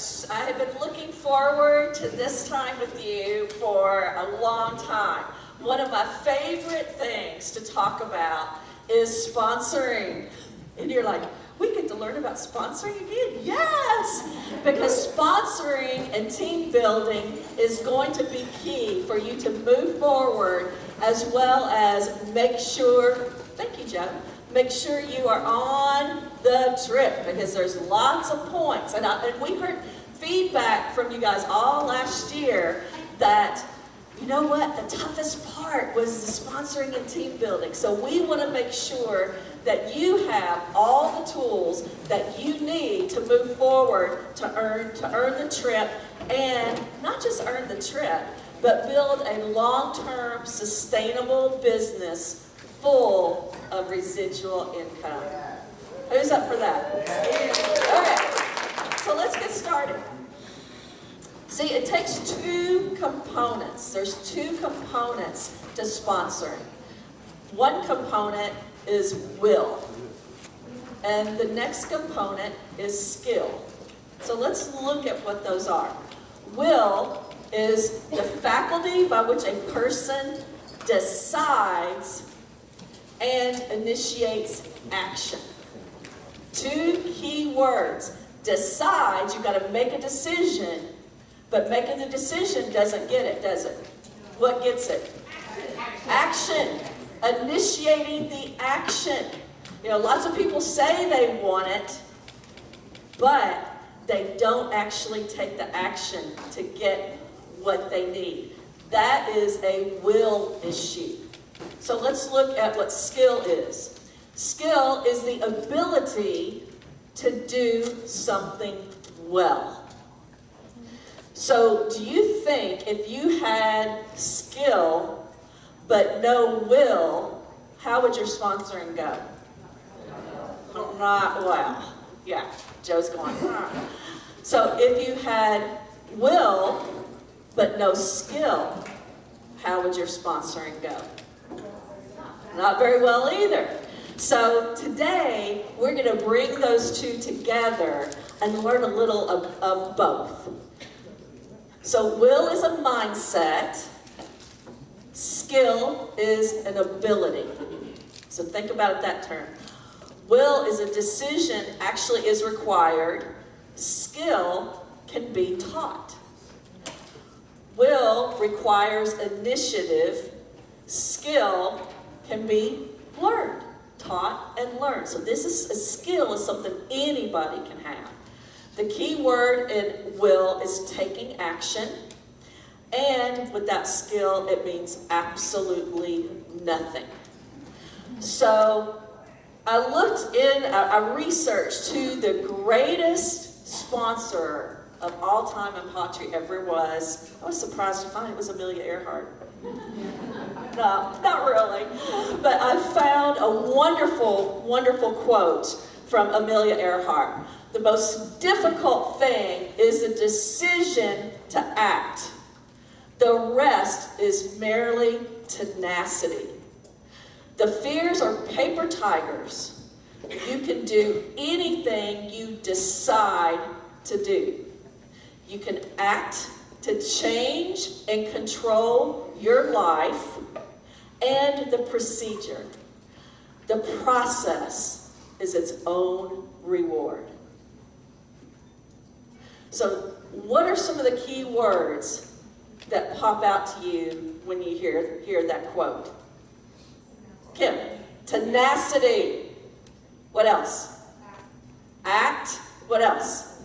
I have been looking forward to this time with you for a long time. One of my favorite things to talk about is sponsoring. And you're like, we get to learn about sponsoring again? Yes! Because sponsoring and team building is going to be key for you to move forward, as well as make sure, thank you, Joe, make sure you are on the trip, because there's lots of points. And we heard feedback from you guys all last year that, you know what, the toughest part was the sponsoring and team building. So we want to make sure that you have all the tools that you need to move forward to earn the trip, and not just earn the trip, but build a long-term sustainable business full of residual income. Who's up for that? Okay, so let's get started. See, it takes two components. There's two components to sponsoring. One component is will, and the next component is skill. So let's look at what those are. Will is the faculty by which a person decides and initiates action. Two key words. Decide, you've got to make a decision, but making the decision doesn't get it, does it? What gets it? Action. Initiating the action. You know, lots of people say they want it, but they don't actually take the action to get what they need. That is a will issue. So let's look at what skill is. Skill is the ability to do something well. So do you think if you had skill but no will, how would your sponsoring go? Not well. Yeah, Joe's going, So if you had will but no skill, how would your sponsoring go? Not very well either. So today, we're going to bring those two together and learn a little of both. So will is a mindset. Skill is an ability. So think about that term. Will is a decision, actually is required. Skill can be taught. Will requires initiative. Skill can be learned, taught, and learned. So this is a skill, is something anybody can have. The key word in will is taking action. And without skill, it means absolutely nothing. So I researched who the greatest sponsor of all time in pottery ever was. I was surprised to find it was Amelia Earhart. No, not really. But I found a wonderful, wonderful quote from Amelia Earhart. The most difficult thing is the decision to act. The rest is merely tenacity. The fears are paper tigers. You can do anything you decide to do. You can act to change and control your life and the procedure. The process is its own reward. So, what are some of the key words that pop out to you when you hear that quote? Kim, tenacity. What else? Act. What else?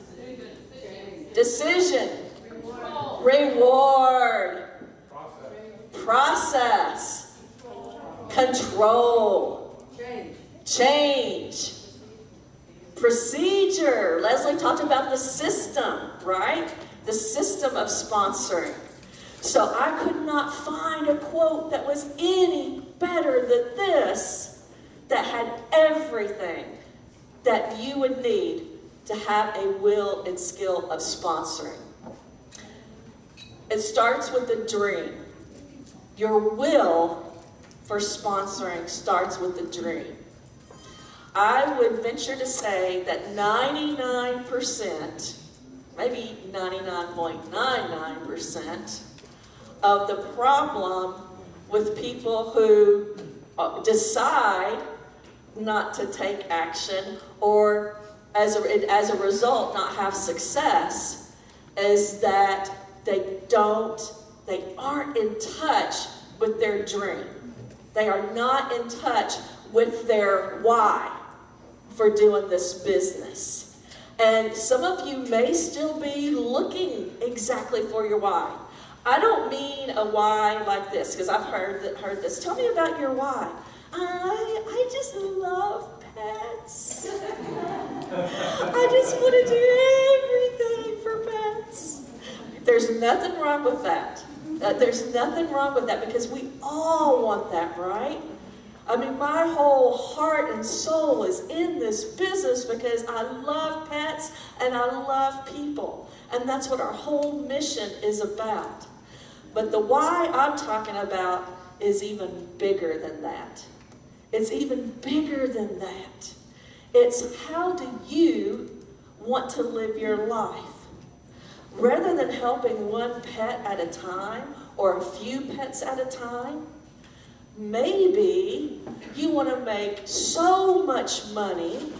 Decision. Reward. Process. Control. Change. Procedure. Leslie talked about the system, right? The system of sponsoring. So I could not find a quote that was any better than this, that had everything that you would need to have a will and skill of sponsoring. It starts with a dream. Your will for sponsoring starts with a dream. I would venture to say that 99% maybe 99.99% of the problem with people who decide not to take action, or as a result not have success, is that they aren't in touch with their dream. They are not in touch with their why for doing this business. And some of you may still be looking exactly for your why. I don't mean a why like this, because I've heard this. Tell me about your why. I just love pets. I just want to do everything for pets. There's nothing wrong with that. There's nothing wrong with that, because we all want that, right? I mean, my whole heart and soul is in this business because I love pets and I love people. And that's what our whole mission is about. But the why I'm talking about is even bigger than that. It's even bigger than that. It's, how do you want to live your life? Rather than helping one pet at a time or a few pets at a time, maybe you want to make so much money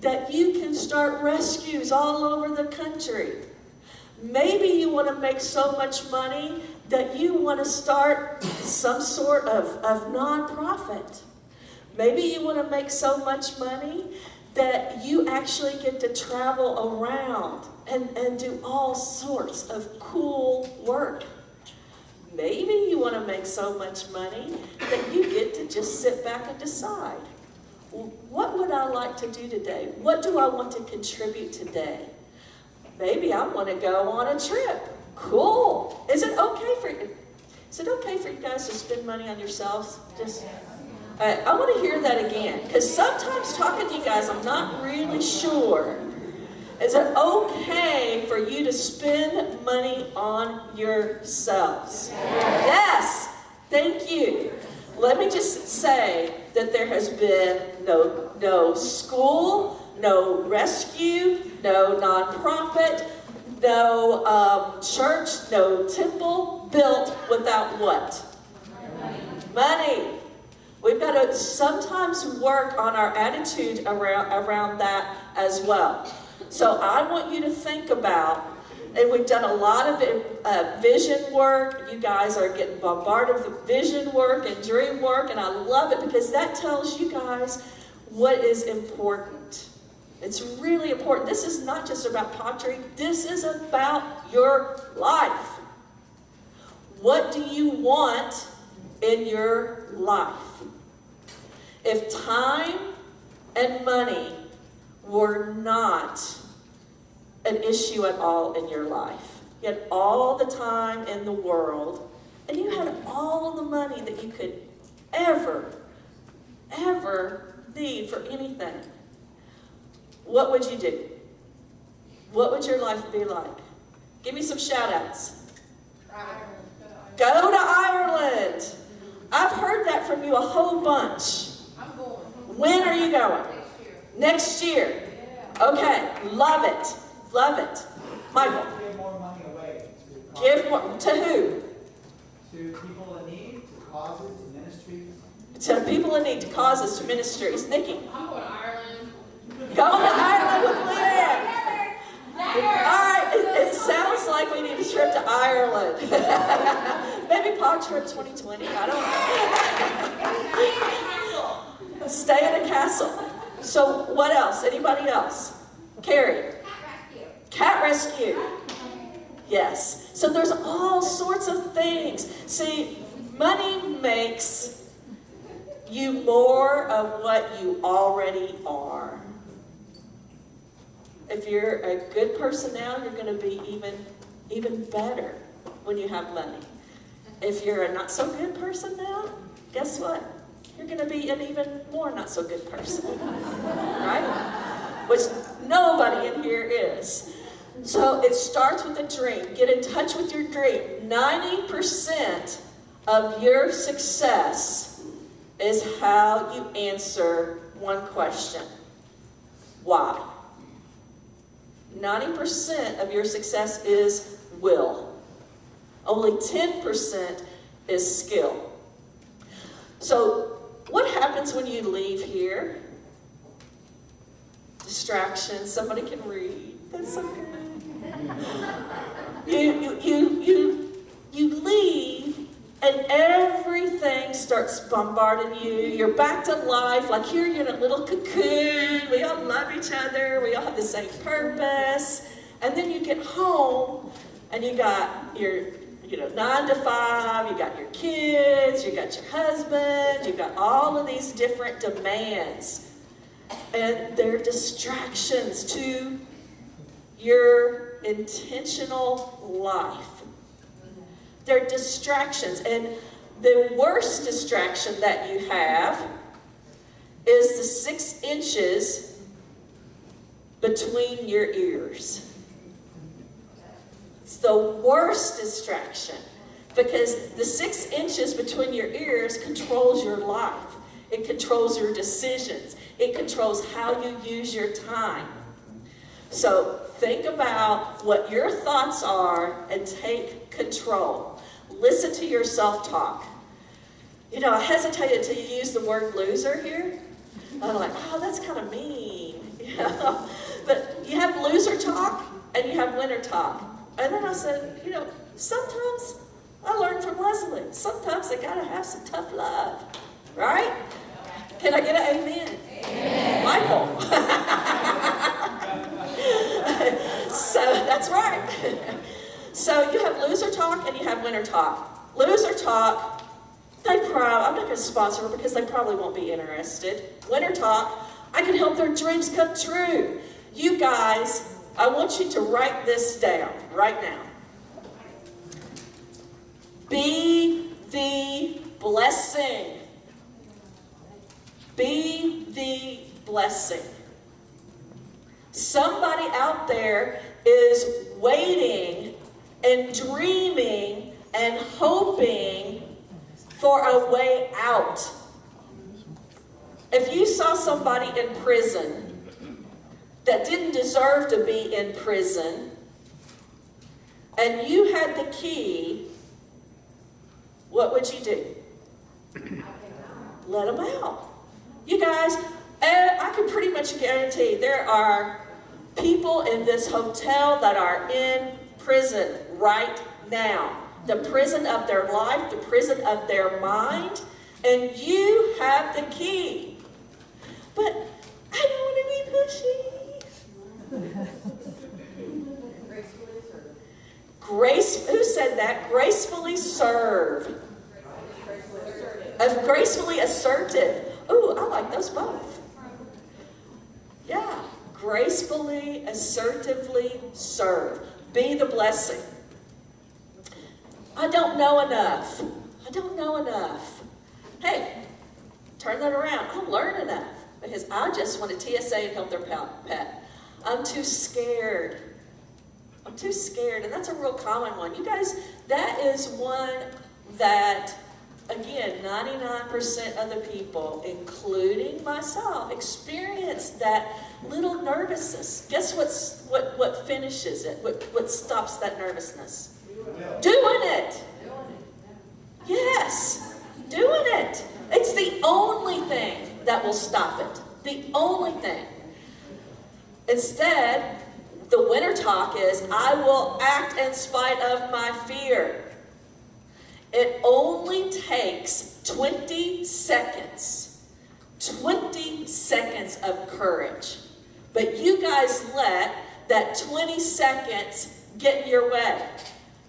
that you can start rescues all over the country. Maybe you want to make so much money that you want to start some sort of nonprofit. Maybe you want to make so much money that you actually get to travel around and do all sorts of cool work. Maybe you want to make so much money that you get to just sit back and decide, what would I like to do today? What do I want to contribute today? Maybe I want to go on a trip. Cool. Is it okay for you guys to spend money on yourselves? I want to hear that again, because sometimes talking to you guys, I'm not really sure. Is it okay for you to spend money on yourselves? Yes. Thank you. Let me just say that there has been no school, no rescue, no nonprofit, no church, no temple built without what? Money. We've got to sometimes work on our attitude around that as well. So I want you to think about, and we've done a lot of vision work. You guys are getting bombarded with vision work and dream work, and I love it because that tells you guys what is important. It's really important. This is not just about pottery. This is about your life. What do you want in your life? If time and money were not an issue at all in your life, you had all the time in the world, and you had all the money that you could ever need for anything, what would you do? What would your life be like? Give me some shout-outs. Go to Ireland. I've heard that from you a whole bunch. I'm going. When are you going? Next year. Okay, love it. Love it. Michael. Give more money away. Give more, to who? To people in need, to causes, to ministries. To people in need, to causes, to ministries. Nikki. I'm going to Ireland. Going to Ireland with Leanne. Alright, it sounds like we need a trip to Ireland. Maybe Paw Trip 2020, I don't know. Stay in a castle. So what else? Anybody else? Carrie. Cat rescue. Yes. So there's all sorts of things. See, money makes you more of what you already are. If you're a good person now, you're going to be even better when you have money. If you're a not so good person now, guess what? You're going to be an even more not so good person. Right? Which nobody in here is. So it starts with a dream. Get in touch with your dream. 90% of your success is how you answer one question. Why? 90% of your success is will. Only 10% is skill. So what happens when you leave here? Distractions. Somebody can read. That's so good. You leave and everything starts bombarding you. You're back to life, like you're in a little cocoon. We all love each other. We all have the same purpose. And then you get home and you got your 9 to 5, you got your kids, you got your husband, you got all of these different demands. And they're distractions to your intentional life. They're distractions. And the worst distraction that you have is the 6 inches between your ears. It's the worst distraction because the 6 inches between your ears controls your life. It controls your decisions. It controls how you use your time. So think about what your thoughts are and take control. Listen to your self-talk. I hesitated to use the word loser here. I'm like, oh, that's kind of mean. But you have loser talk and you have winner talk. And then I said, sometimes I learned from Leslie. Sometimes they gotta have some tough love, right? Can I get an amen? Amen. Michael. So that's right. So you have loser talk and you have winner talk. Loser talk, I'm not going to sponsor her because they probably won't be interested. Winner talk, I can help their dreams come true. You guys, I want you to write this down right now. Be the blessing. Be the blessing. Somebody out there is waiting and dreaming and hoping for a way out. If you saw somebody in prison that didn't deserve to be in prison, and you had the key, what would you do? Let them out. You guys, I can pretty much guarantee there are people in this hotel that are in prison right now. The prison of their life, the prison of their mind, and you have the key. But I don't want to be pushy. Who said that? Gracefully serve. Gracefully assertive. Ooh, I like those both. Yeah. Gracefully, assertively serve. Be the blessing. I don't know enough. I don't know enough. Hey, turn that around. I don't learn enough because I just want to TSA and help their pet. I'm too scared. I'm too scared. And that's a real common one. You guys, that is one that, again, 99% of the people, including myself, experience that little nervousness. Guess what finishes it? What stops that nervousness? Doing it. Yes, doing it. It's the only thing that will stop it. The only thing. Instead, the winner talk is, I will act in spite of my fear. It only takes 20 seconds. 20 seconds of courage. But you guys let that 20 seconds get in your way.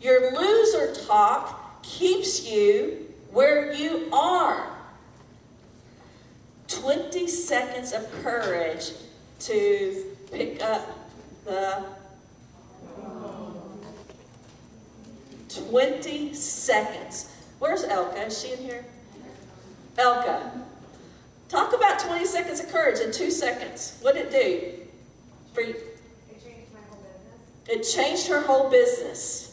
Your loser talk keeps you where you are. 20 seconds of courage to pick up the 20 seconds. Where's Elka? Is she in here? Elka, talk about 20 seconds of courage in 2 seconds. What did it do for you? It changed my whole business. It changed her whole business.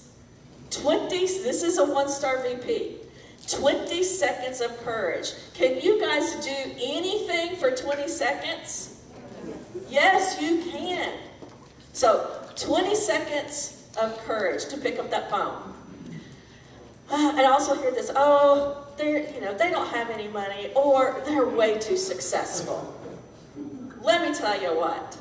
This is a 1-star VP. 20 seconds of courage. Can you guys do anything for 20 seconds? Yes, you can. So 20 seconds of courage to pick up that phone. And I also hear this, oh, they don't have any money, or they're way too successful. Let me tell you what.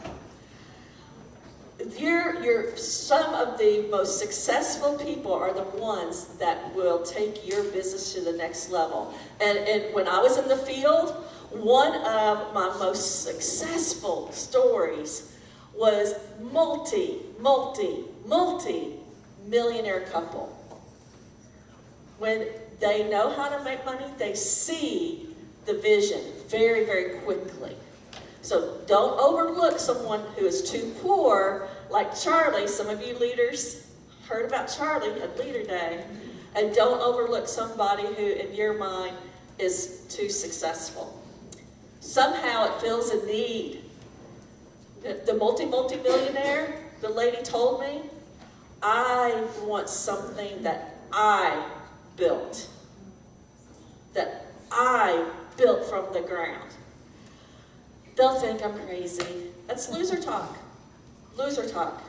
Some of the most successful people are the ones that will take your business to the next level. And when I was in the field, one of my most successful stories was multi-millionaire couple. When they know how to make money, they see the vision very, very quickly. So don't overlook someone who is too poor, like Charlie. Some of you leaders heard about Charlie at Leader Day. And don't overlook somebody who, in your mind, is too successful. Somehow it fills a need. The multi-millionaire, the lady told me, I want something that I built. That I built from the ground. They'll think I'm crazy. That's loser talk. Loser talk.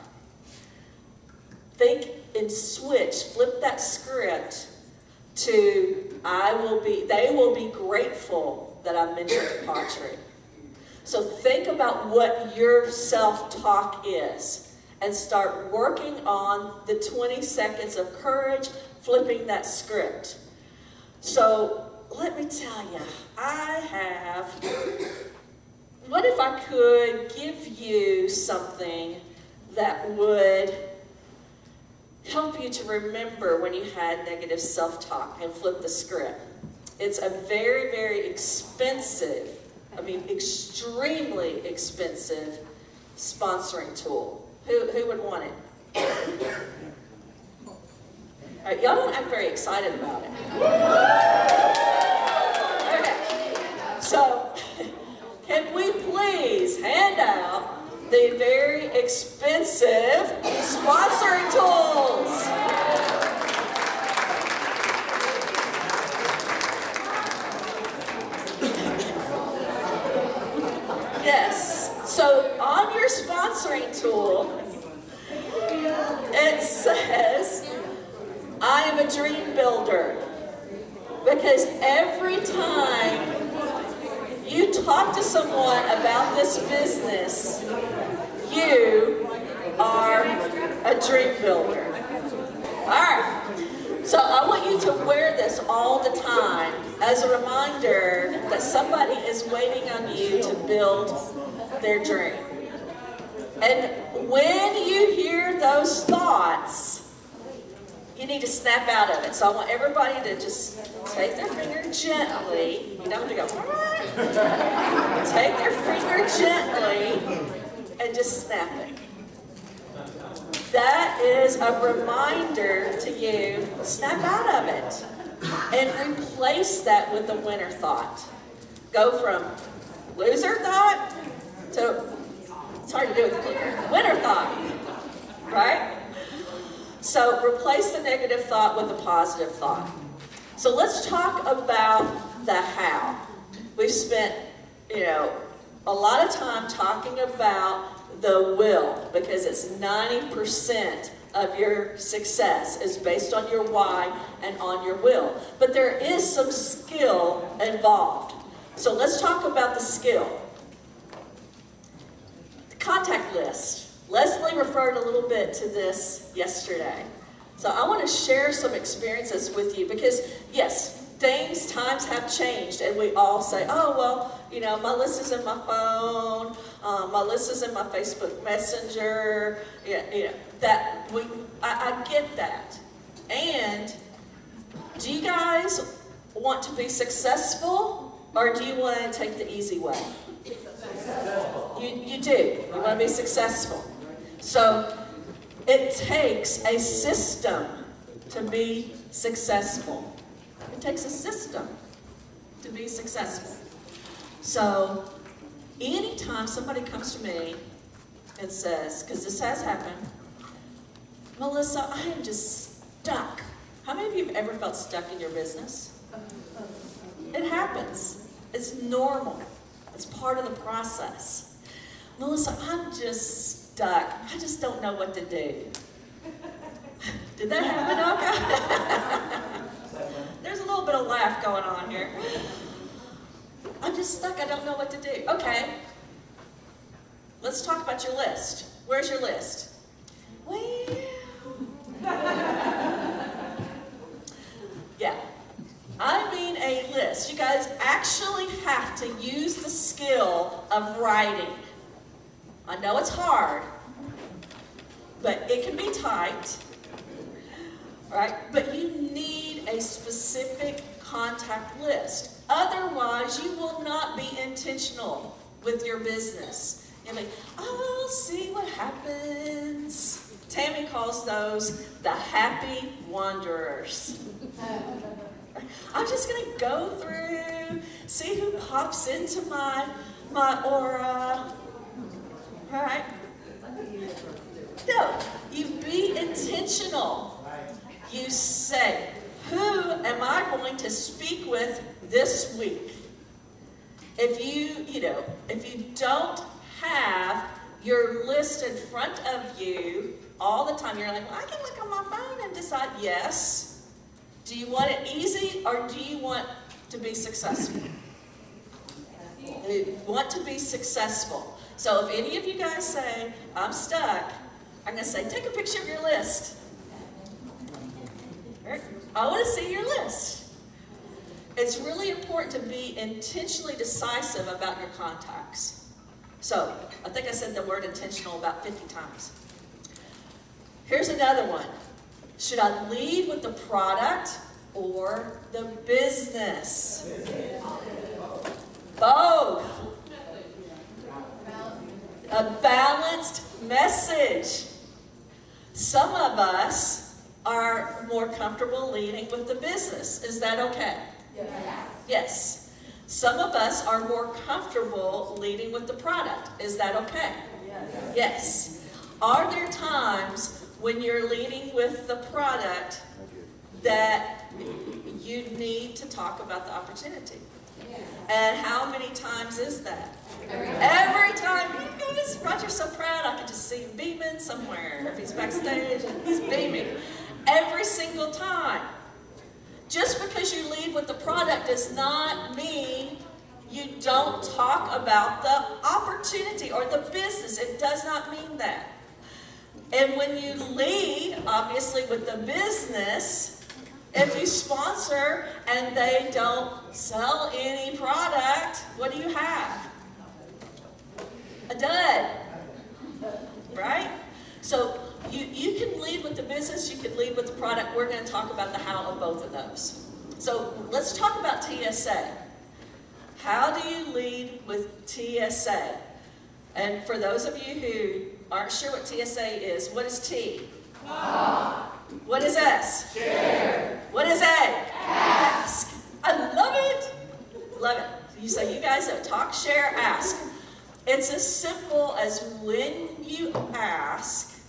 Think and switch, flip that script to they will be grateful that I mentioned pottery. So think about what your self-talk is and start working on the 20 seconds of courage, flipping that script. So let me tell you, what if I could give you something that would help you to remember when you had negative self-talk and flip the script? It's a very, very expensive, extremely expensive sponsoring tool. Who would want it? All right, y'all don't act very excited about it. Okay, so can we please hand out the very expensive sponsoring tools? Yes. So on your sponsoring tool, it says, I am a dream builder. Because every time you talk to someone about this business, you are a dream builder. All right. So I want you to wear this all the time as a reminder that somebody is waiting on you to build their dream. And when you hear those thoughts, you need to snap out of it. So I want everybody to just take their finger gently. You don't have to go, what? Take their finger gently and just snap it. That is a reminder to you, snap out of it. And replace that with a winner thought. Go from loser thought to, it's hard to do with winner thought, right? So replace the negative thought with a positive thought. So let's talk about the how. We've spent, a lot of time talking about the will, because it's 90% of your success is based on your why and on your will. But there is some skill involved. So let's talk about the skill. The contact list. Leslie referred a little bit to this yesterday. So I want to share some experiences with you because, yes, times have changed, and we all say, oh, well, my list is in my phone, my list is in my Facebook Messenger, I get that. And do you guys want to be successful, or do you want to take the easy way? You do. You want to be successful. So it takes a system to be successful. It takes a system to be successful. So anytime somebody comes to me and says, because this has happened, Melissa, I am just stuck. How many of you have ever felt stuck in your business? It happens. It's normal. It's part of the process. Melissa, I'm just stuck. I just don't know what to do. Did that happen? Okay. There's a little bit of laugh going on here. I'm just stuck. I don't know what to do. Okay. Let's talk about your list. Where's your list? Well, yeah. I mean a list. You guys actually have to use the skill of writing. I know it's hard, but it can be typed, right? But you need a specific contact list. Otherwise, you will not be intentional with your business. You'll be, I'll see what happens. Tammy calls those the happy wanderers. I'm just going to go through, see who pops into my aura. All right? No, you be intentional. You say, who am I going to speak with this week? If you don't have your list in front of you all the time, you're like, well, I can look on my phone and decide, yes. Do you want it easy or do you want to be successful? You want to be successful. So if any of you guys say, I'm stuck, I'm going to say, take a picture of your list. Right? I want to see your list. It's really important to be intentionally decisive about your contacts. So, I think I said the word intentional about 50 times. Here's another one. Should I lead with the product or the business? Both. A balanced message. Some of us are more comfortable leading with the business. Is that okay? Yes. Some of us are more comfortable leading with the product. Is that okay? Yes. Are there times when you're leading with the product that you need to talk about the opportunity? And how many times is that? Every time. You guys, Roger's so proud. I can just see him beaming somewhere. If he's backstage, he's beaming. Every single time. Just because you lead with the product does not mean you don't talk about the opportunity or the business. It does not mean that. And when you lead, obviously, with the business, if you sponsor and they don't sell any product, what do you have? A dud. Right? So you can lead with the business, you can lead with the product. We're going to talk about the how of both of those. So let's talk about TSA. How do you lead with TSA? And for those of you who aren't sure what TSA is, what is T? What is S? Share. What is A? Ask. I love it. Love it. You say, you guys don't talk, share, ask. It's as simple as when you ask,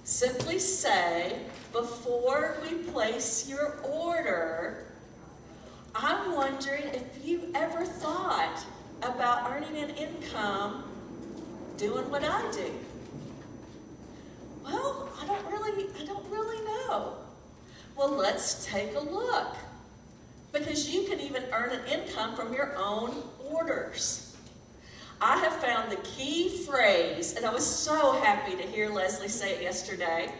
simply say, before we place your order, I'm wondering if you've ever thought about earning an income doing what I do. Well, I don't really know. Well, let's take a look. Because you can even earn an income from your own orders. I have found the key phrase, and I was so happy to hear Leslie say it yesterday.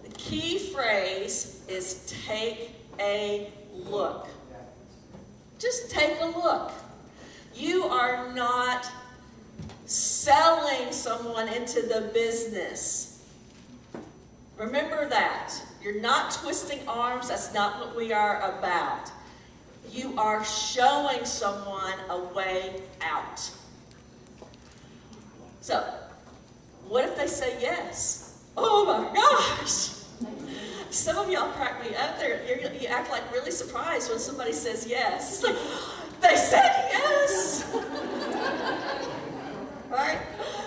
The key phrase is take a look. Just take a look. You are not selling someone into the business. Remember that. You're not twisting arms. That's not what we are about. You are showing someone a way out. So, what if they say yes? Oh my gosh! Some of y'all crack me up there. You act like really surprised when somebody says yes. It's like, they said yes! Right?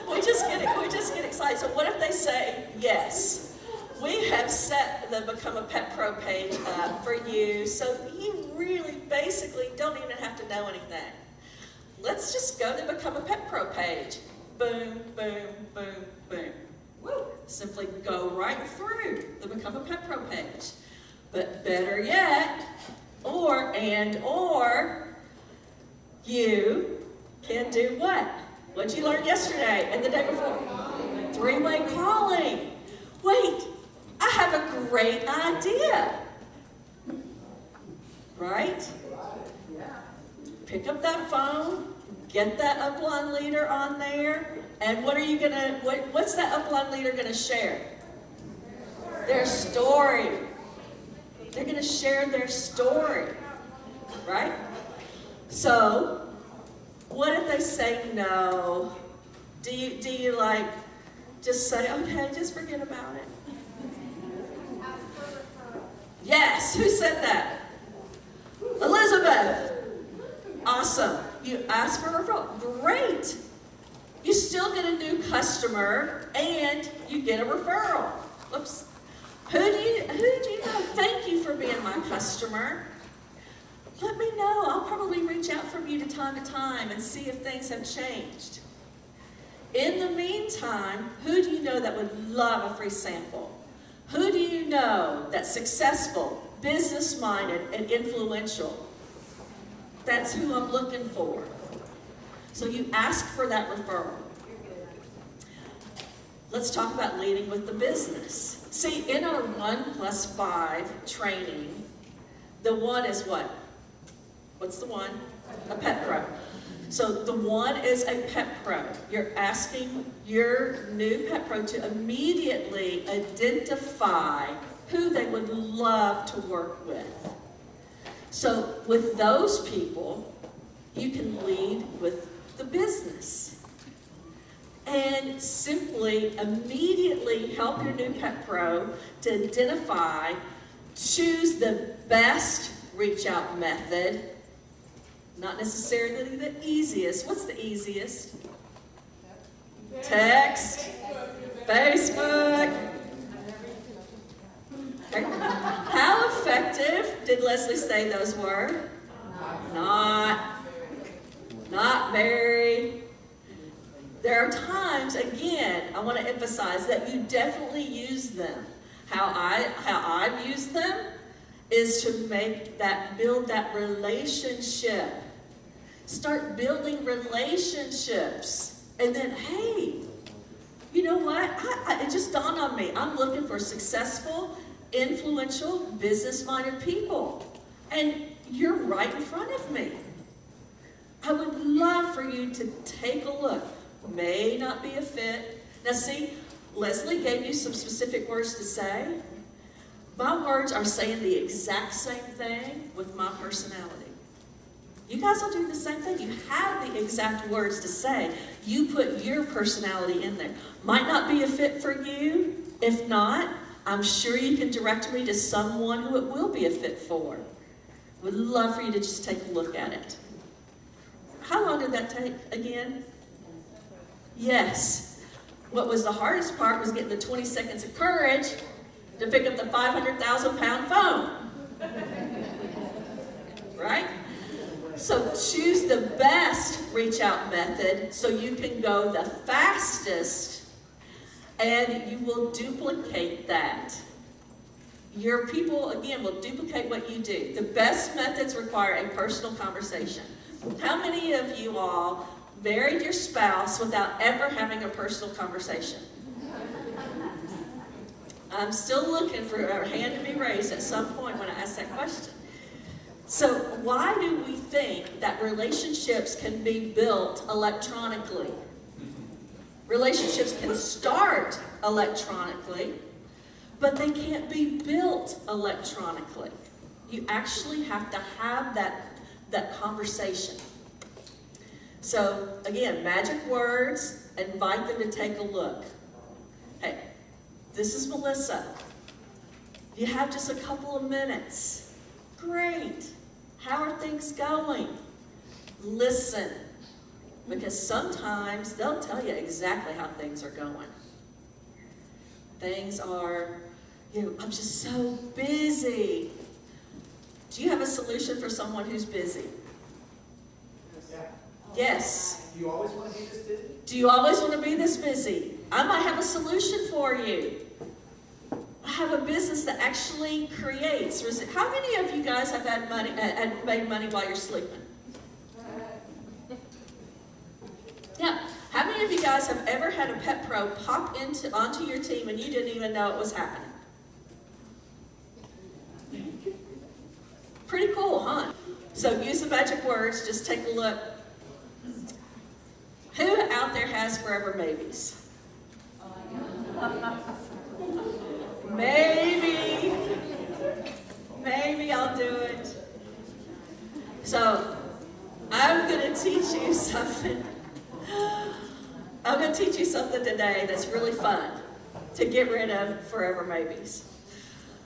We just get excited. So what if they say yes? We have set the Become a Pet Pro page up for you, so you really basically don't even have to know anything. Let's just go to the Become a Pet Pro page. boom, boom, boom, boom. Woo! Simply go right through the Become a Pet Pro page. But better yet, or you can do what? What'd you learn yesterday and the day before? Three-way calling. Wait, I have a great idea. Right? Pick up that phone, get that upline leader on there, and what's that upline leader gonna share? Their story. They're gonna share their story, right? So, what if they say no? Do you like just say, okay, just forget about it? Yes, who said that? Elizabeth. Awesome. You ask for a referral. Great. You still get a new customer and you get a referral. Whoops. Who do you know? Thank you for being my customer. Let me know. I'll probably reach out from you to time and see if things have changed. In the meantime, who do you know that would love a free sample? Who do you know that's successful, business-minded, and influential? That's who I'm looking for. So you ask for that referral. Let's talk about leading with the business. See, in our 1+5 training, the one is what? What's the one? A pet pro. So the one is a pet pro. You're asking your new pet pro to immediately identify who they would love to work with. So with those people, you can lead with the business. And simply, immediately help your new pet pro to identify, choose the best reach out method, not necessarily the easiest. What's the easiest? Text, Facebook. How effective did Leslie say those were? Not very. There are times, again, I want to emphasize that you definitely use them. How I've used them is to build that relationship. Start building relationships. And then, hey, you know what? It just dawned on me. I'm looking for successful, influential, business-minded people. And you're right in front of me. I would love for you to take a look. May not be a fit. Now see, Leslie gave you some specific words to say. My words are saying the exact same thing with my personality. You guys will do the same thing. You have the exact words to say. You put your personality in there. Might not be a fit for you. If not, I'm sure you can direct me to someone who it will be a fit for. Would love for you to just take a look at it. How long did that take again? Yes. What was the hardest part was getting the 20 seconds of courage to pick up the 500,000-pound phone. Right? So choose the best reach out method so you can go the fastest, and you will duplicate that. Your people, again, will duplicate what you do. The best methods require a personal conversation. How many of you all married your spouse without ever having a personal conversation? I'm still looking for a hand to be raised at some point when I ask that question. So why do we think that relationships can be built electronically? Relationships can start electronically, but they can't be built electronically. You actually have to have that conversation. So again, magic words, invite them to take a look. Hey, this is Melissa. You have just a couple of minutes. Great. How are things going? Listen, because sometimes they'll tell you exactly how things are going. Things are, I'm just so busy. Do you have a solution for someone who's busy? Yes. Do you always want to be this busy? Do you always want to be this busy? I might have a solution for you. I have a business that actually creates. How many of you guys have had money and made money while you're sleeping? Yeah. How many of you guys have ever had a pet pro pop onto your team and you didn't even know it was happening? Pretty cool, huh? So use the magic words. Just take a look. Who out there has forever maybes? Maybe. Maybe I'll do it. So I'm going to teach you something. I'm going to teach you something today that's really fun to get rid of forever maybes.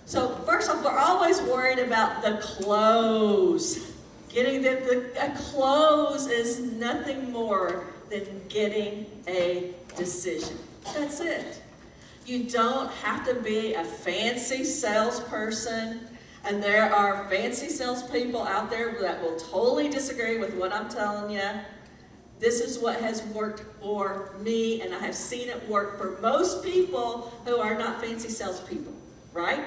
So first off, we're always worried about the close. Getting a close is nothing more than getting a decision. That's it. You don't have to be a fancy salesperson, and there are fancy salespeople out there that will totally disagree with what I'm telling you. This is what has worked for me, and I have seen it work for most people who are not fancy salespeople, right?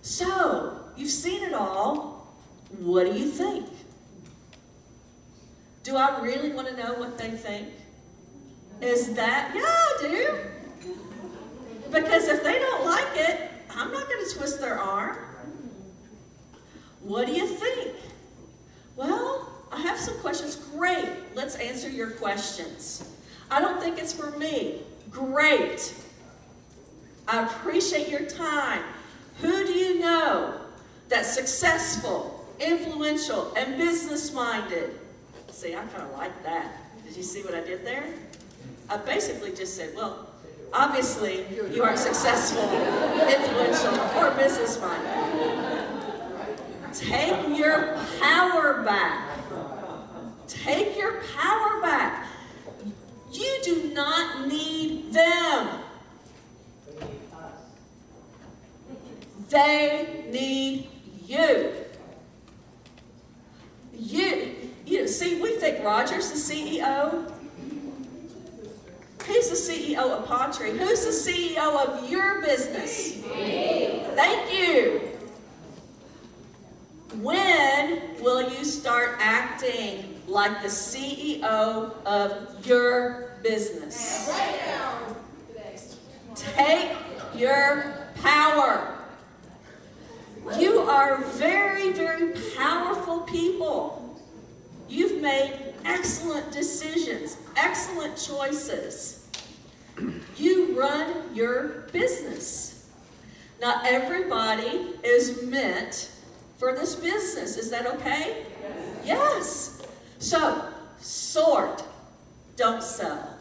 So, you've seen it all. What do you think? Do I really want to know what they think? Is that, yeah, I do. Because if they don't like it, I'm not going to twist their arm. What do you think? Well, I have some questions. Great. Let's answer your questions. I don't think it's for me. Great. I appreciate your time. Who do you know that's successful, influential, and business-minded? See, I kind of like that. Did you see what I did there? I basically just said, well, obviously you aren't successful, influential, or business-minded. Take your power back. Take your power back. You do not need them. They need you. You see, we think Roger's the CEO. He's the CEO of Pottery. Who's the CEO of your business? Me. Thank you. When will you start acting like the CEO of your business? Right now. Take your power. You are very, very powerful people. You've made excellent decisions, excellent choices. You run your business. Not everybody is meant for this business. Is that okay? Yes. So, sort, don't sell.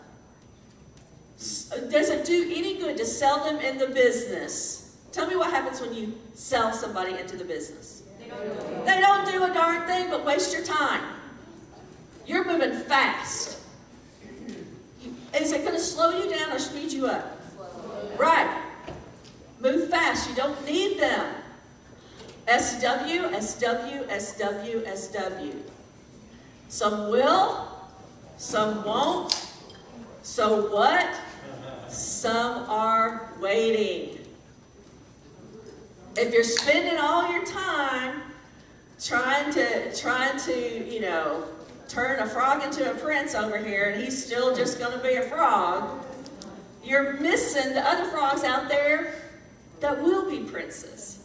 Does it do any good to sell them in the business? Tell me what happens when you sell somebody into the business. They don't do a darn thing but waste your time. You're moving fast. Is it going to slow you down or speed you up? Right. Move fast. You don't need them. SW, SW, SW, SW. Some will, some won't. So what? Some are waiting. If you're spending all your time trying to, turn a frog into a prince over here, and he's still just going to be a frog, you're missing the other frogs out there that will be princes.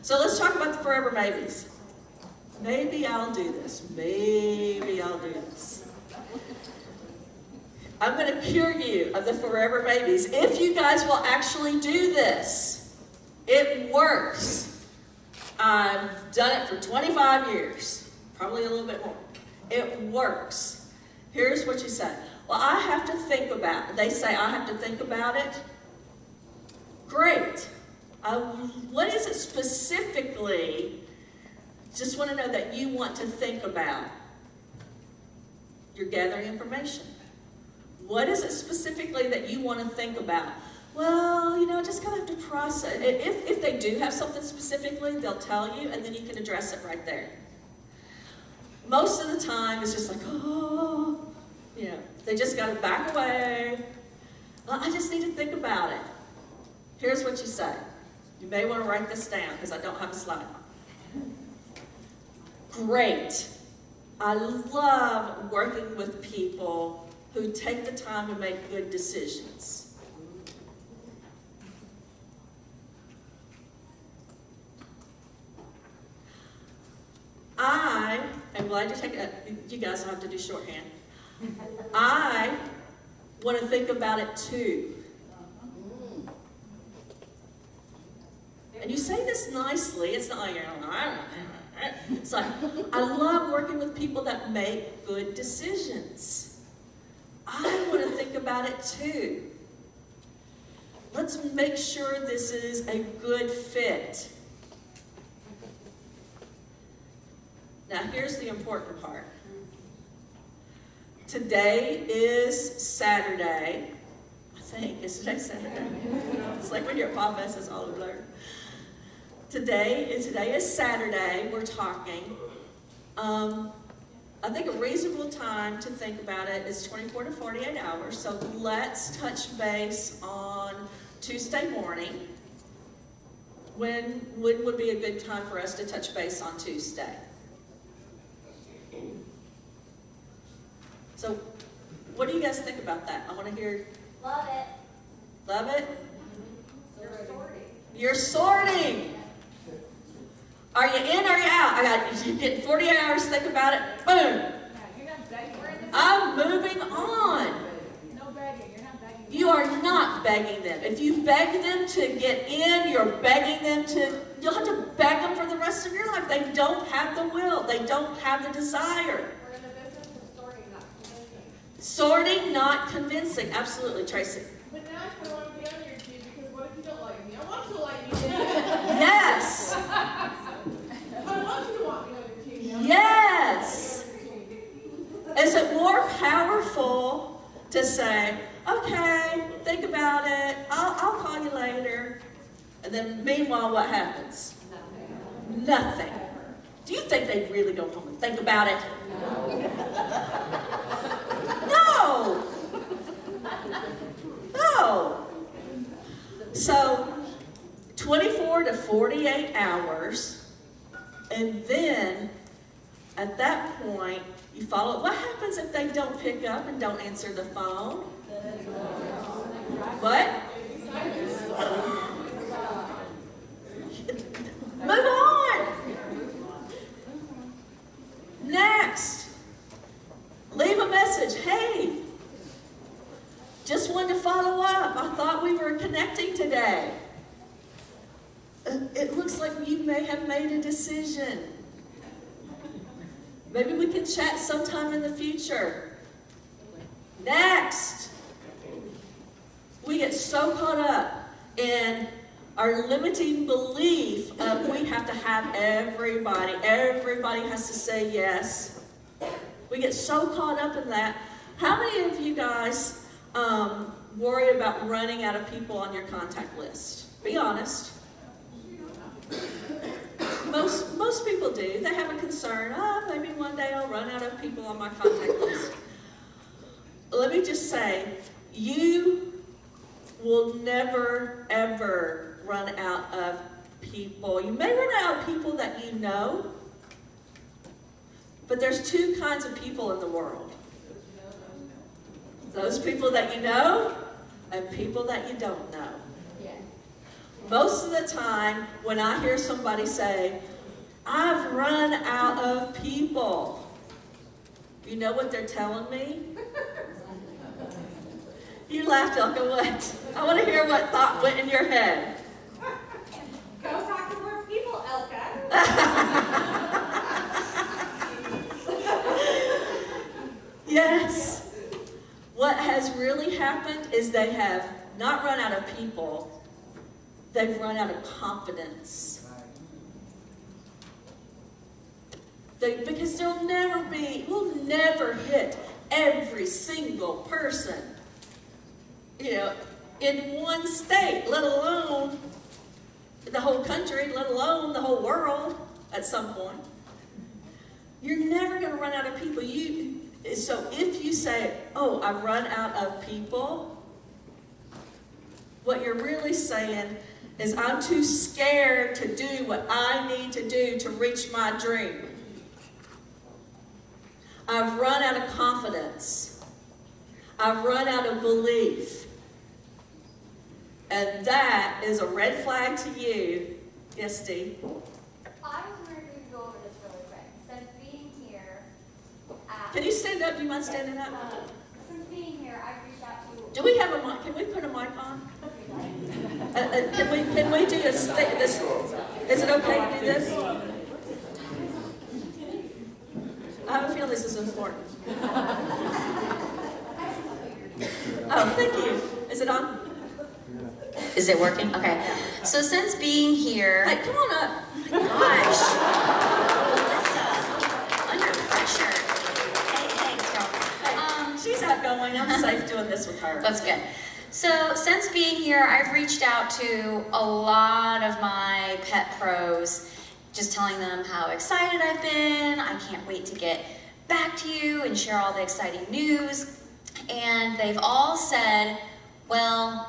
So let's talk about the forever maybes. Maybe I'll do this. Maybe I'll do this. I'm going to cure you of the forever maybes if you guys will actually do this. It works. I've done it for 25 years, probably a little bit more. It works. Here's what you say. Well, I have to think about it. They say, I have to think about it. Great. What is it specifically? Just want to know that you want to think about. You're gathering information. What is it specifically that you want to think about? Well, just kind of have to process. If they do have something specifically, they'll tell you, and then you can address it right there. Most of the time, it's just like, oh, Yeah, they just got to back away. Well, I just need to think about it. Here's what you say. You may want to write this down because I don't have a slide. Great. I love working with people who take the time to make good decisions. I am glad you guys don't have to do shorthand. I want to think about it too. And you say this nicely. It's not like, it's like, I love working with people that make good decisions. I want to think about it too. Let's make sure this is a good fit. Now, here's the important part. Today is Saturday. I think. Is today Saturday? It's like when you're at pawFest, it's all a blur. Today is Saturday. We're talking. I think a reasonable time to think about it is 24 to 48 hours. So let's touch base on Tuesday morning. When would be a good time for us to touch base on Tuesday? So, what do you guys think about that? I want to hear. Love it. Love it? You're sorting. You're sorting. Are you in or are you out? You get 48 hours to think about it. Boom. Yeah, you're not begging. I'm moving on. No begging. You're not begging. You are not begging them. If you beg them to get in, you're begging them to. You'll have to beg them for the rest of your life. They don't have the will. They don't have the desire. We're in the business of sorting, not convincing. Sorting, not convincing. Absolutely, Tracy. But now I want to be on your team because what if you don't like me? I want you to like me. Yes. I want you to want me on your team. Yes. Is it more powerful to say, okay, think about it, I'll call you later, and then meanwhile what happens? Nothing. Do you think they'd really go home and think about it? No. No. So 24 to 48 hours, and then at that point, you follow. What happens if they don't pick up and don't answer the phone? What? Move on. Next. Leave a message. Hey, just wanted to follow up. I thought we were connecting today. It looks like you may have made a decision. Maybe we can chat sometime in the future. Next. We get so caught up in our limiting belief of we have to have everybody. Everybody has to say yes. We get so caught up in that. How many of you guys worry about running out of people on your contact list? Be honest. Most people do. They have a concern. Maybe one day I'll run out of people on my contact list. Let me just say, you will never, ever run out of people. You may run out of people that you know, but there's two kinds of people in the world. Those people that you know and people that you don't know. Most of the time, when I hear somebody say, I've run out of people, you know what they're telling me? You laughed, Elka. What? I want to hear what thought went in your head. Go talk to more people, Elka. Yes. What has really happened is they have not run out of people. They've run out of confidence. Because we'll never hit every single person, in one state, let alone the whole country, let alone the whole world at some point. You're never going to run out of people. So if you say, oh, I've run out of people, what you're really saying is I'm too scared to do what I need to do to reach my dream. I've run out of confidence. I've run out of belief. And that is a red flag to you. Yes, Steve? I was wondering if we could go over this really quick. Since being here at... Can you stand up? Do you mind standing up? Since being here, I've reached out to... Do we have a mic? Can we put a mic on? Can we do this? Is it okay to do this? I have a feeling this is important. Oh, thank you. Is it on? Is it working? Okay. So since being here, Hey, come on up. gosh, Melissa, under pressure. Hey, thanks, girl. She's outgoing. I'm safe doing this with her. That's good. So since being here, I've reached out to a lot of my pet pros, just telling them how excited I've been. I can't wait to get back to you and share all the exciting news. And they've all said, well,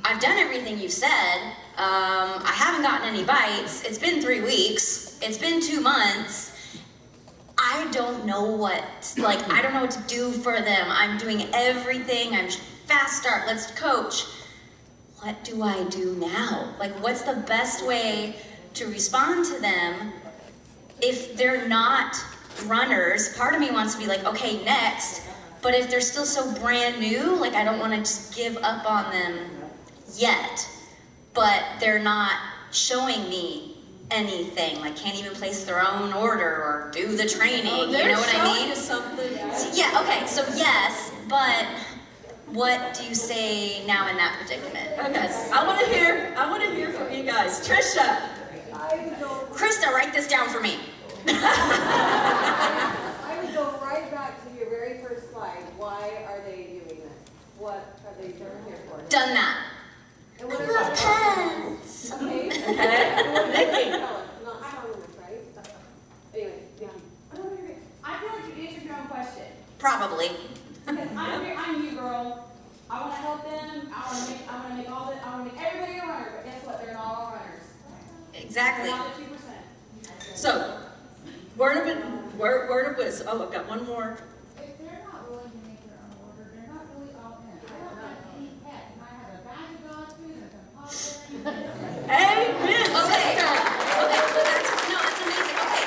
I've done everything you've said. I haven't gotten any bites. It's been 3 weeks. It's been 2 months. I don't know what to do for them. I'm doing everything. I'm fast start. Let's coach. What do I do now? Like, what's the best way to respond to them if they're not runners? Part of me wants to be like, okay, next. But if they're still so brand new, like, I don't want to just give up on them yet. But they're not showing me anything, like can't even place their own order or do the training. Oh, you know what I mean? You something. Yeah, okay, so yes, but what do you say now in that predicament? Okay, I want to hear from you guys. Trisha. Krista, write this down for me. I would go right back to your very first slide. Why are they doing this? What are they starting here for? Done that. And what I are love they- pets. Okay. Okay. And what are they Nikki. tell us? Not strong enough, right? Anyway, yeah. I feel like you answered your own question. Probably. Because I'm you, girl. I want to help them. I want to make everybody a runner. But guess what? They're not all runners. Exactly. They're not the 2%. So, word of wisdom. Oh, I've got one more. If they're not willing to make their own order, they're not really all in. I don't have any pet, and I have a bag of dog food and some popcorn. Amen. Okay. sister. Okay, so that's amazing. Okay,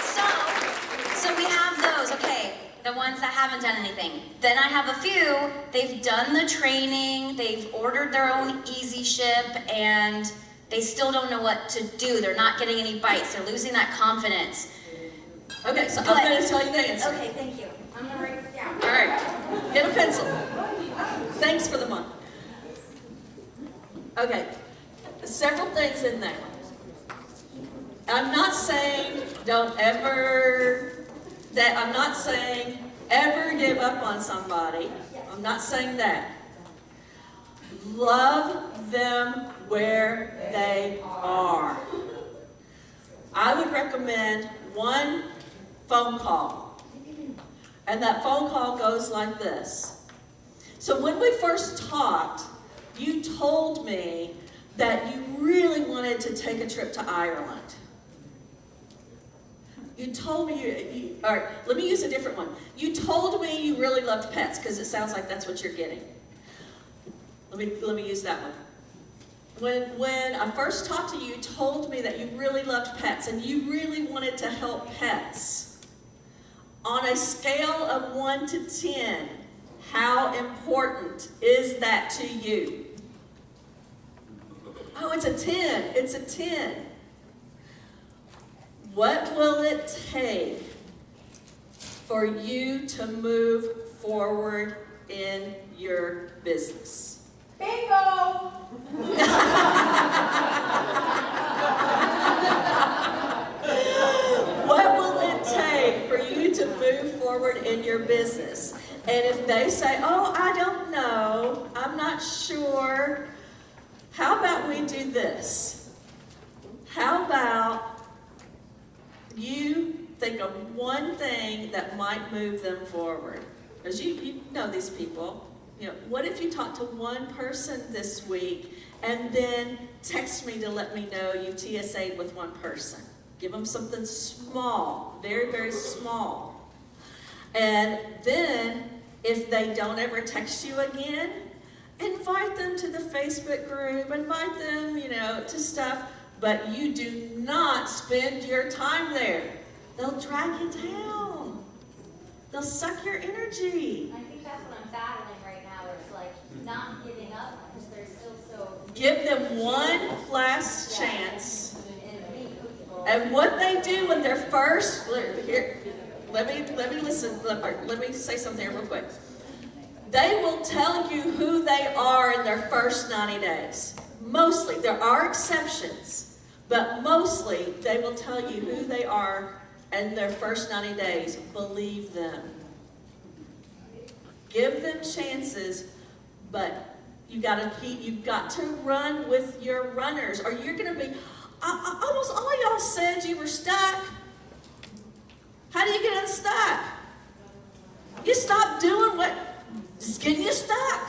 so we have those, okay, the ones that haven't done anything. Then I have a few, they've done the training, they've ordered their own easy ship, and they still don't know what to do. They're not getting any bites. They're losing that confidence. Okay, so But- I'm going to tell you the answer. Okay, thank you. I'm going to write this down. All right, get a pencil. Thanks for the month. Okay, several things in there. I'm not saying I'm not saying ever give up on somebody. I'm not saying that. Love them where they are. I would recommend one phone call. And that phone call goes like this. So when we first talked, you told me that you really wanted to take a trip to Ireland. You told me all right, let me use a different one. You told me you really loved pets, because it sounds like that's what you're getting. Let me use that one. When I first talked to you, you told me that you really loved pets and you really wanted to help pets. On a scale of 1 to 10, how important is that to you? Oh, it's a 10. It's a 10. What will it take for you to move forward in your business? Bingo! What will it take for you to move forward in your business? And if they say, oh, I don't know, I'm not sure, how about we do this? How about you think of one thing that might move them forward? because you know these people. You know, what if you talk to one person this week and then text me to let me know you TSA'd with one person? Give them something small, very, very small. And then, if they don't ever text you again, invite them to the Facebook group, invite them, to stuff, but you do not spend your time there. They'll drag you down. They'll suck your energy. I think that's what I'm battling right now, is like not giving up because they're still so. Give them one last chance. And what they do when they're first, here, let me say something here real quick. They will tell you who they are in their first 90 days. Mostly, there are exceptions, but mostly they will tell you who they are in their first 90 days. Believe them. Give them chances, but you've got to run with your runners, or you're going to be. Almost all y'all said you were stuck. How do you get unstuck? You stop doing just getting you stuck.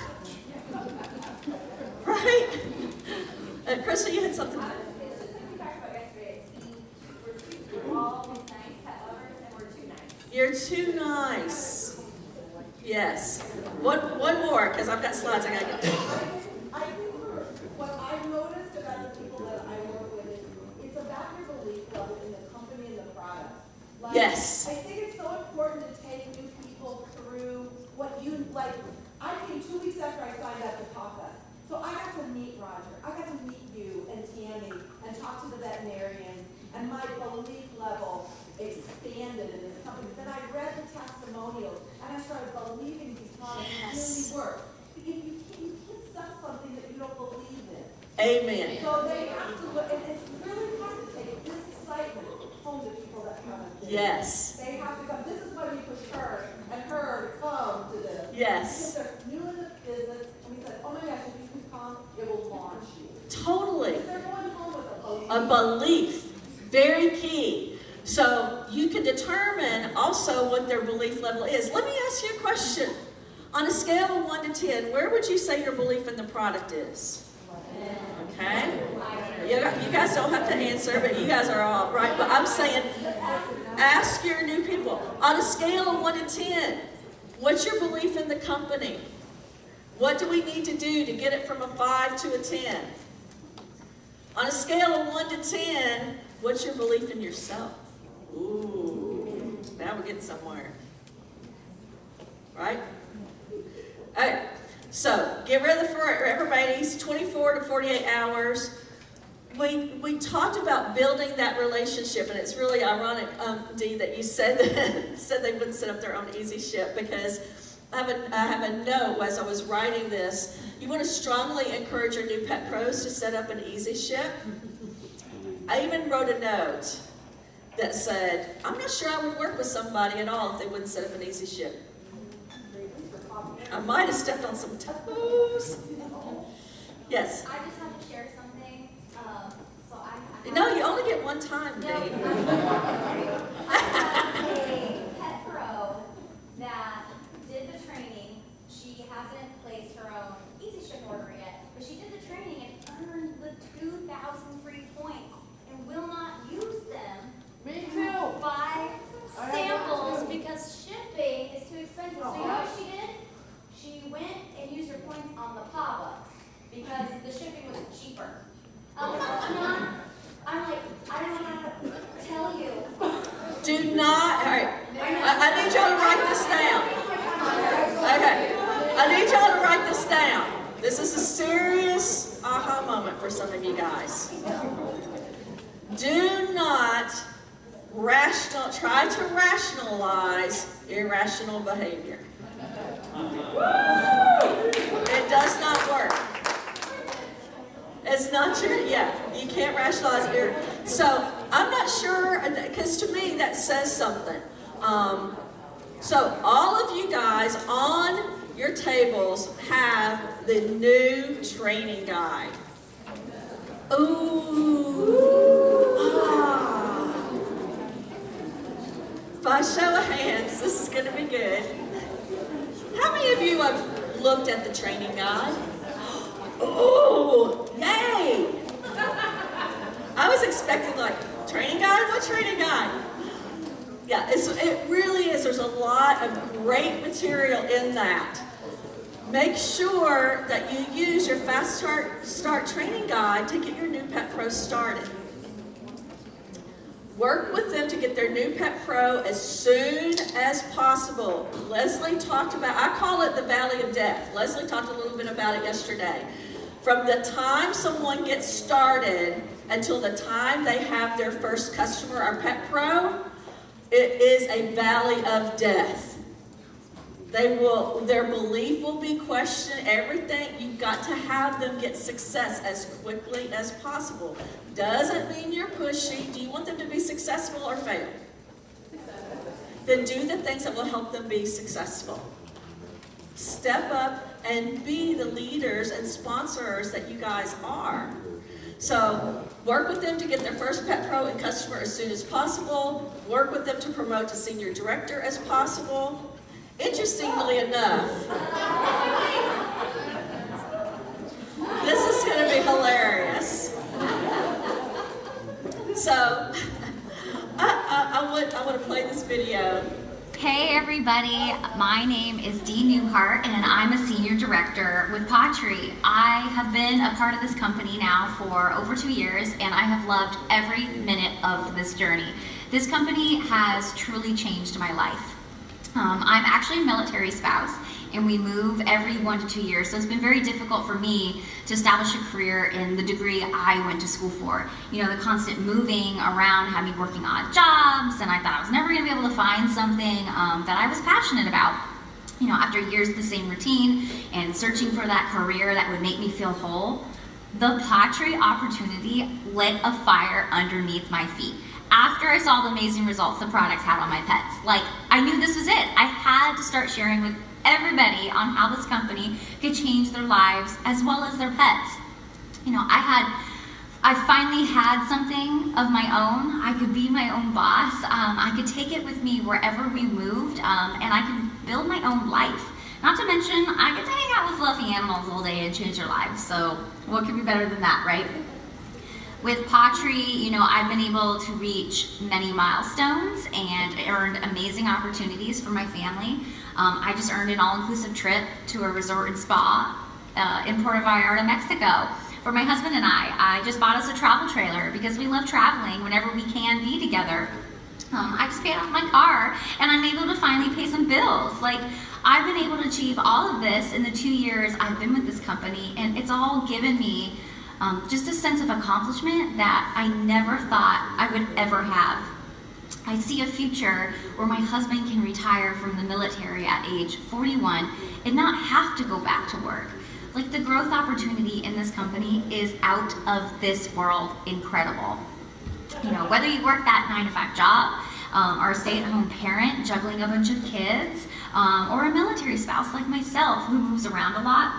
Right? Krista, you had something. It's just like we talked about yesterday. We're all nice pet lovers, and we're too nice. You're too nice. Yes. One more, because I've got slides I got to get to. I think what I've noticed about the people that I work with is it's about your belief level in the company and the product. Like, Yes. I think it's so important to take new people through what you like. I came 2 weeks after I signed up to pawFest, so I got to meet Roger. I got to meet you and Tammy and talk to the veterinarians, and my belief level expanded in this company. Then I read the testimonials, and I started believing these products really work. You can't sell something that you don't believe in. Amen. So they have to look, and it's really hard to take this excitement home to people that come and visit. Yes. They have to come. This is why we push her and her to come to this. Yes. Because they're new in the business, and we said, oh my gosh, if you can come, it will launch you. Totally. They're going home with a belief. A belief. Very key. So you can determine also what their belief level is. Let me ask you a question. On a scale of 1 to 10, where would you say your belief in the product is? Okay? You guys don't have to answer, but you guys are all right. But I'm saying, ask your new people. On a scale of 1 to 10, what's your belief in the company? What do we need to do to get it from a 5 to a 10? On a scale of 1 to 10, what's your belief in yourself? Ooh, now we're getting somewhere. Right? Okay, so get rid of the forever babies, 24 to 48 hours. We talked about building that relationship, and it's really ironic, Dee, that you said they wouldn't set up their own easy ship, because I have a note as I was writing this. You want to strongly encourage your new pet pros to set up an easy ship. I even wrote a note that said, I'm not sure I would work with somebody at all if they wouldn't set up an easy ship. I might have stepped on some toes. Yes. I just have to share something. So I No, you only get one time, No, Dave. I have a pet pro that did the training. She hasn't placed her own easy ship order yet, but she did the training and earned the 2,000 free points and will not use them. Me to buy samples because shipping is too expensive. So you know what she did? She went and used her points on the pawBucks because the shipping was cheaper. I'm like, I don't know how to tell you. Do not, all right, I need y'all to write this down. Okay, I need y'all to write this down. This is a serious aha moment for some of you guys. Do not try to rationalize irrational behavior. It does not work. It's not you can't rationalize it. So I'm not sure, because to me that says something. So all of you guys on your tables have the new training guide. Ooh. By show of hands, this is going to be good. many of you have looked at the training guide? Oh, yay! I was expecting like, training guide? What training guide? Yeah, it really is. There's a lot of great material in that. Make sure that you use your Fast Start training guide to get your new Pet Pro started. Work with them to get their new Pet Pro as soon as possible. Leslie talked about, I call it the Valley of Death. Leslie talked a little bit about it yesterday. From the time someone gets started until the time they have their first customer or Pet Pro, it is a valley of death. Their belief will be questioned, everything. You've got to have them get success as quickly as possible. Doesn't mean you're pushy. Do you want them to be successful or fail? Then do the things that will help them be successful. Step up and be the leaders and sponsors that you guys are. So work with them to get their first Pet Pro and customer as soon as possible. Work with them to promote to senior director as possible. Interestingly enough, this is going to be hilarious. So I want to play this video. Hey everybody, my name is Dee Newhart and I'm a senior director with Pottery. I have been a part of this company now for over 2 years and I have loved every minute of this journey. This company has truly changed my life. I'm actually a military spouse and we move every 1 to 2 years, so it's been very difficult for me to establish a career in the degree I went to school for. You know, the constant moving around had me working odd jobs, and I thought I was never going to be able to find something that I was passionate about. You know, after years of the same routine and searching for that career that would make me feel whole, the Pottery opportunity lit a fire underneath my feet. After I saw the amazing results the products had on my pets, like, I knew this was it. I had to start sharing with everybody on how this company could change their lives as well as their pets. You know, I finally had something of my own. I could be my own boss. I could take it with me wherever we moved, and I could build my own life. Not to mention, I get to hang out with fluffy animals all day and change their lives. So what could be better than that, right? With Pottery, you know, I've been able to reach many milestones and earned amazing opportunities for my family. I just earned an all-inclusive trip to a resort and spa in Puerto Vallarta, Mexico. For my husband and I just bought us a travel trailer because we love traveling whenever we can be together. I just paid off my car and I'm able to finally pay some bills. Like, I've been able to achieve all of this in the 2 years I've been with this company, and it's all given me just a sense of accomplishment that I never thought I would ever have. I see a future where my husband can retire from the military at age 41 and not have to go back to work. Like, the growth opportunity in this company is out of this world incredible. You know, whether you work that 9-to-5 job, or a stay-at-home parent juggling a bunch of kids, or a military spouse like myself who moves around a lot,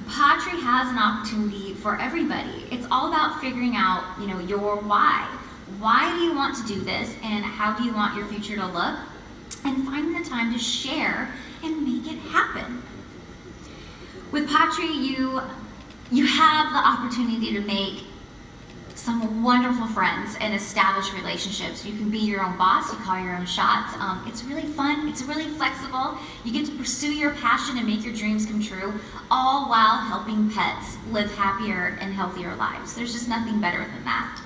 Pottery has an opportunity for everybody. It's all about figuring out, you know, your why. Why do you want to do this, and how do you want your future to look? And finding the time to share and make it happen. With Pottery, you have the opportunity to make some wonderful friends and establish relationships. You can be your own boss, you call your own shots. It's really fun, it's really flexible. You get to pursue your passion and make your dreams come true, all while helping pets live happier and healthier lives. There's just nothing better than that.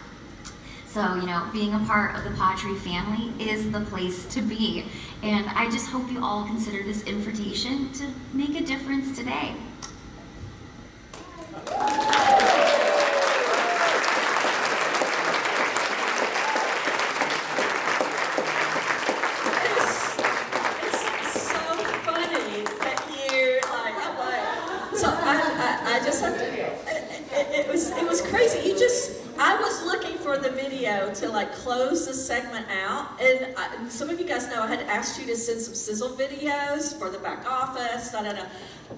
So, you know, being a part of the Pottery family is the place to be. And I just hope you all consider this invitation to make a difference today. I just have to, it was crazy. I was looking for the video to like close the segment out, and some of you guys know I had asked you to send some sizzle videos for the back office,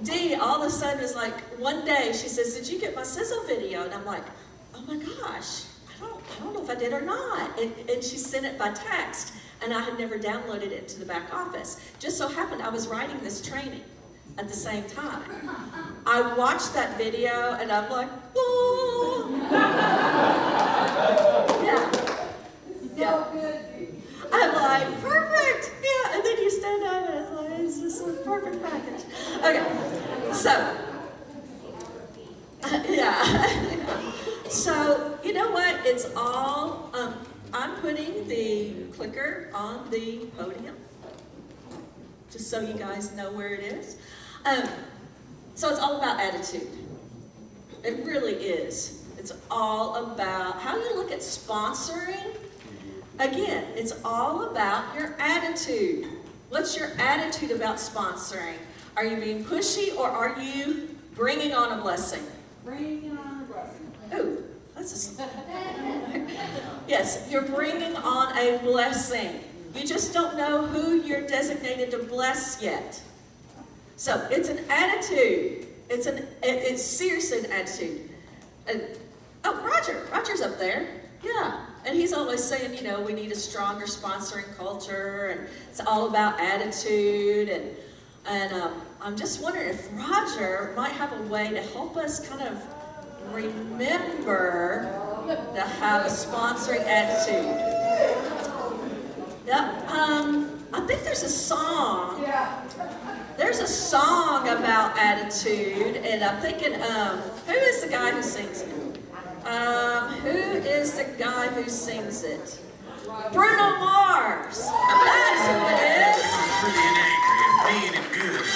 Dee all of a sudden is like, one day she says, did you get my sizzle video? And I'm like, oh my gosh, I don't know if I did or not. And she sent it by text, and I had never downloaded it to the back office. Just so happened I was writing this training. at the same time. I watched that video and I'm like, oh. Yeah. So good. I'm like, perfect. Yeah, and then you stand up and it's like, it's just a perfect package. Okay, so, yeah. So, you know what? It's all, I'm putting the clicker on the podium, just so you guys know where it is. So it's all about attitude. It really is. It's all about how you look at sponsoring. Again, it's all about your attitude. What's your attitude about sponsoring? Are you being pushy or are you bringing on a blessing? Bring on a blessing. Oh, that's a... Yes, you're bringing on a blessing. You just don't know who you're designated to bless yet. So it's an attitude. It's seriously an attitude. Oh, Roger's up there. Yeah. And he's always saying, you know, we need a stronger sponsoring culture, and it's all about attitude. And I'm just wondering if Roger might have a way to help us kind of remember to have a sponsoring attitude. Yep. I think there's a song. Yeah. There's a song about attitude, and I'm thinking, who is the guy who sings it? Who is the guy who sings it? Bruno Mars. That's who it is. Pretty and angry and mean and good.